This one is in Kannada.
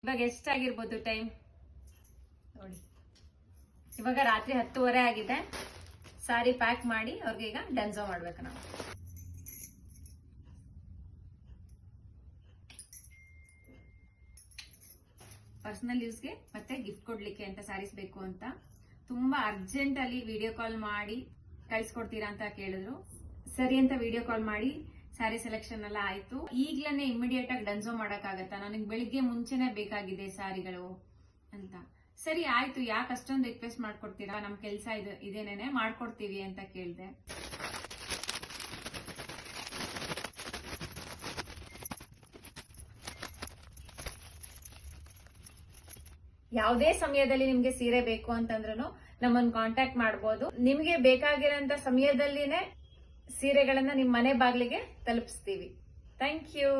ಇವಾಗ ಎಷ್ಟಾಗಿರ್ಬೋದು ಟೈಮ್ ನೋಡಿ, ಇವಾಗ ರಾತ್ರಿ 10:30 ಆಗಿದೆ. ಸಾರಿ ಪ್ಯಾಕ್ ಮಾಡಿ ಅವ್ರಿಗೆ ಈಗ ಡನ್ಸೋ ಮಾಡ್ಬೇಕು ನಾವು. ಪರ್ಸನಲ್ ಯೂಸ್ಗೆ ಮತ್ತೆ ಗಿಫ್ಟ್ ಕೊಡ್ಲಿಕ್ಕೆ ಅಂತ ಸ್ಯಾರೀಸ್ ಬೇಕು ಅಂತ ತುಂಬಾ ಅರ್ಜೆಂಟ್ ಅಲ್ಲಿ ವಿಡಿಯೋ ಕಾಲ್ ಮಾಡಿ ಕಳ್ಸಿಕೊಡ್ತೀರಾ ಅಂತ ಕೇಳಿದ್ರು. ಸರಿ ಅಂತ ವಿಡಿಯೋ ಕಾಲ್ ಮಾಡಿ ಸ್ಯಾರಿ ಸೆಲೆಕ್ಷನ್ ಎಲ್ಲ ಆಯ್ತು. ಈಗ್ಲೇ ಇಮಿಡಿಯೇಟ್ ಆಗಿ ಡನ್ಸೋ ಮಾಡಕ್ಕಾಗತ್ತಾ, ನನಗೆ ಬೆಳಿಗ್ಗೆ ಮುಂಚೆನೆ ಬೇಕಾಗಿದೆ ಸ್ಯಾರಿಗಳು ಅಂತ. ಸರಿ ಆಯ್ತು, ಯಾಕೆ ಅಷ್ಟೊಂದು ರಿಕ್ವೆಸ್ಟ್ ಮಾಡ್ಕೊಡ್ತೀರಾ, ನಮ್ ಕೆಲ್ಸ ಇದೇನೇನೆ ಮಾಡ್ಕೊಡ್ತೀವಿ ಅಂತ ಕೇಳಿದೆ. ಯಾವುದೇ ಸಮಯದಲ್ಲಿ ನಿಮ್ಗೆ ಸೀರೆ ಬೇಕು ಅಂತಂದ್ರೂ ನಮ್ಮನ್ನು ಕಾಂಟ್ಯಾಕ್ಟ್ ಮಾಡಬಹುದು. ನಿಮ್ಗೆ ಬೇಕಾಗಿರೋಂತ ಸಮಯದಲ್ಲಿನೇ ಸೀರೆಗಳನ್ನ ನಿಮ್ ಮನೆ ಬಾಗಿಲಿಗೆ ತಲುಪಿಸ್ತೀವಿ. Thank you.